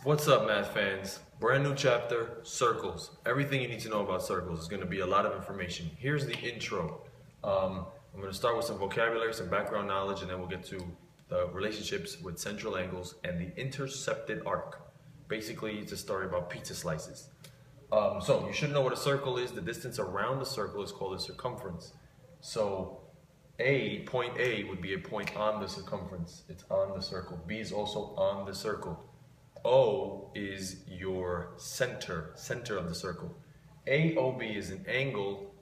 What's up, math fans? Brand new chapter, circles. Everything you need to know about circles is going to be a lot of information. Here's the intro. I'm going to start with some vocabulary, some background knowledge, and then we'll get to the relationships with central angles and the intercepted arc. Basically, it's a story about pizza slices. So you should know what a circle is. The distance around the circle is called a circumference. So point A would be a point on the circumference. It's on the circle. B is also on the circle. O is your center of the circle. AOB is an angle,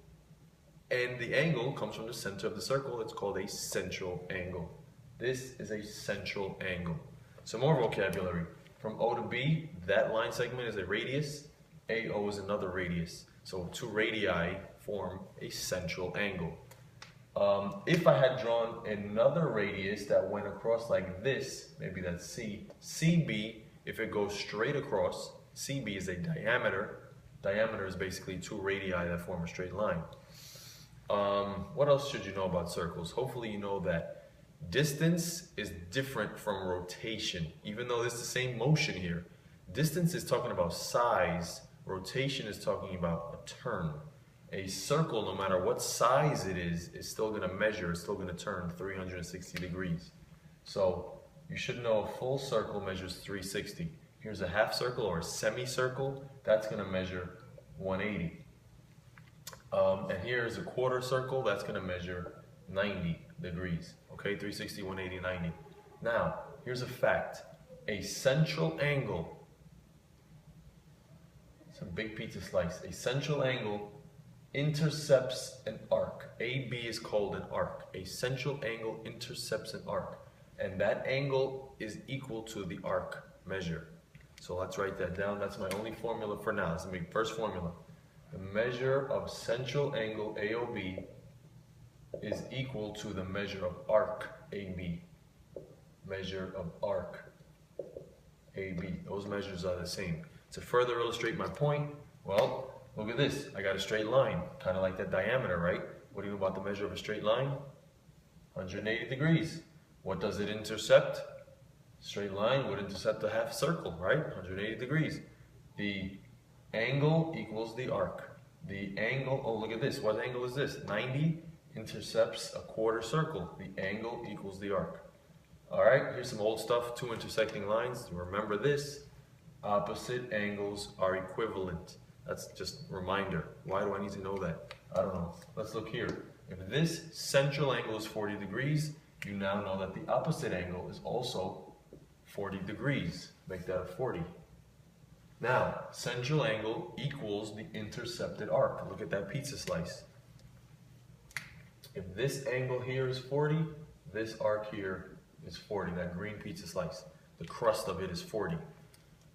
and the angle comes from the center of the circle. It's called a central angle. This is a central angle. Some more vocabulary. From O to B, that line segment is a radius. AO is another radius. So two radii form a central angle. If I had drawn another radius that went across like this, maybe that's C, CB, if it goes straight across, CB is a diameter. Diameter is basically two radii that form a straight line. What else should you know about circles? Hopefully you know that distance is different from rotation, even though it's the same motion here. Distance is talking about size. Rotation is talking about a turn. A circle, no matter what size it is still going to measure, it's still going to turn 360 degrees. So you should know a full circle measures 360. Here's a half circle or a semicircle, that's going to measure 180. And here's a quarter circle, that's going to measure 90 degrees. Okay, 360, 180, 90. Now, here's a fact. A central angle, it's a big pizza slice, a central angle intercepts an arc. AB is called an arc. A central angle intercepts an arc. And that angle is equal to the arc measure. So let's write that down. That's my only formula for now. That's my first formula. The measure of central angle AOB is equal to the measure of arc AB. Measure of arc AB. Those measures are the same. To further illustrate my point, well, look at this. I got a straight line, kind of like that diameter, right? What do you know about the measure of a straight line? 180 degrees. What does it intercept? Straight line would intercept a half circle, right? 180 degrees. The angle equals the arc. The angle, oh look at this, what angle is this? 90 intercepts a quarter circle. The angle equals the arc. Alright, here's some old stuff, two intersecting lines. Remember this, opposite angles are equivalent. That's just a reminder. Why do I need to know that? I don't know. Let's look here. If this central angle is 40 degrees, you now know that the opposite angle is also 40 degrees. Make that a 40. Now, central angle equals the intercepted arc. Look at that pizza slice. If this angle here is 40, this arc here is 40, that green pizza slice. The crust of it is 40.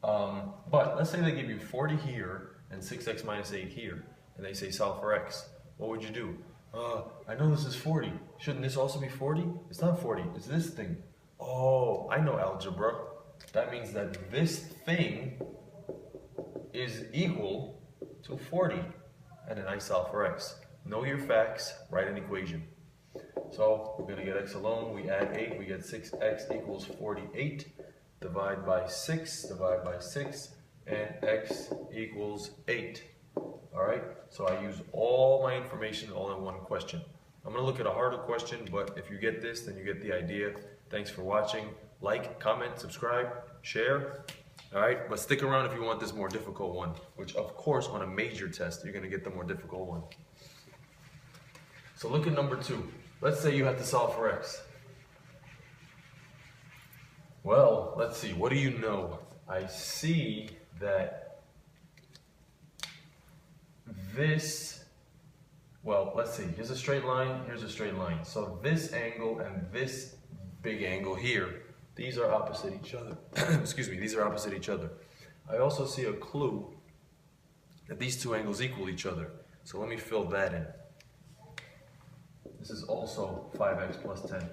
But let's say they give you 40 here and 6x minus 8 here, and they say solve for x. What would you do? I know this is 40. Shouldn't this also be 40? It's not 40, it's this thing. Oh, I know algebra. That means that this thing is equal to 40. And then I solve for x. Know your facts, write an equation. So we're going to get x alone. We add 8, we get 6x equals 48. Divide by 6, and x equals 8. Alright, so I use all my information all in one question. I'm going to look at a harder question, but if you get this, then you get the idea. Thanks for watching. Like, comment, subscribe, share. Alright, but stick around if you want this more difficult one, which of course on a major test, you're going to get the more difficult one. So look at number 2. Let's say you have to solve for x. Well, let's see, what do you know? I see that this, well, let's see, here's a straight line, here's a straight line. So this angle and this big angle here, these are opposite each other. Excuse me, these are opposite each other. I also see a clue that these two angles equal each other. So let me fill that in. This is also 5x plus 10.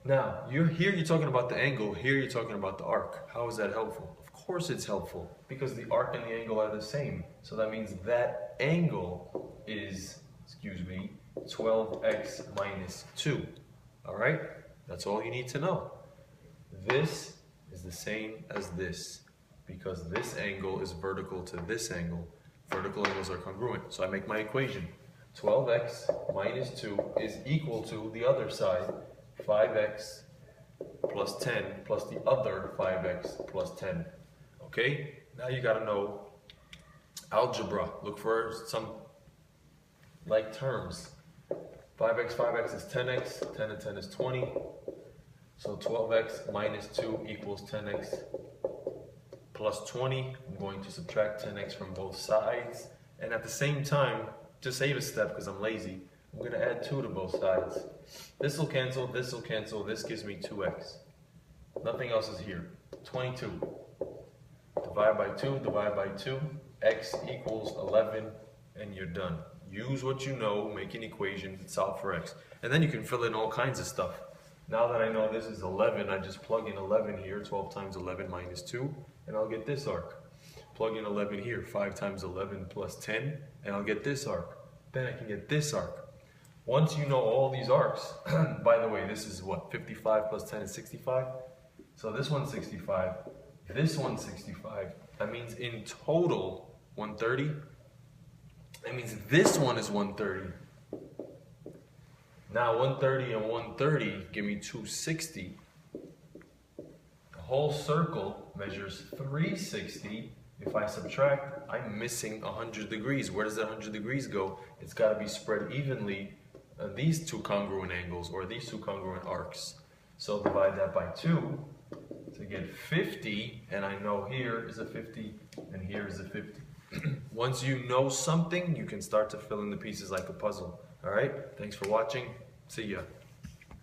Now, you're talking about the angle, here you're talking about the arc. How is that helpful? Of course it's helpful, because the arc and the angle are the same. So that means that angle is, 12x minus 2. Alright? That's all you need to know. This is the same as this because this angle is vertical to this angle. Vertical angles are congruent. So I make my equation. 12x minus 2 is equal to the other side, 5x plus 10 plus the other 5x plus 10. Okay? Now you got to know algebra. Look for some like terms. 5x is 10x, 10 and 10 is 20. So 12x minus 2 equals 10x plus 20. I'm going to subtract 10x from both sides. And at the same time, just save a step because I'm lazy, I'm going to add 2 to both sides. This will cancel, this gives me 2x. Nothing else is here. 22. Divide by 2, x equals 11, and you're done. Use what you know, make an equation, solve for x. And then you can fill in all kinds of stuff. Now that I know this is 11, I just plug in 11 here, 12 times 11 minus 2, and I'll get this arc. Plug in 11 here, 5 times 11 plus 10, and I'll get this arc. Then I can get this arc. Once you know all these arcs, by the way, this is what, 55 plus 10 is 65? So this one's 65, this one's 65. That means in total, 130. That means this one is 130. Now 130 and 130 give me 260. The whole circle measures 360. If I subtract, I'm missing 100 degrees. Where does that 100 degrees go? It's got to be spread evenly on these two congruent angles or these two congruent arcs. So divide that by 2 to get 50, and I know here is a 50 and here is a 50. Once you know something, you can start to fill in the pieces like a puzzle. All right? Thanks for watching. See ya.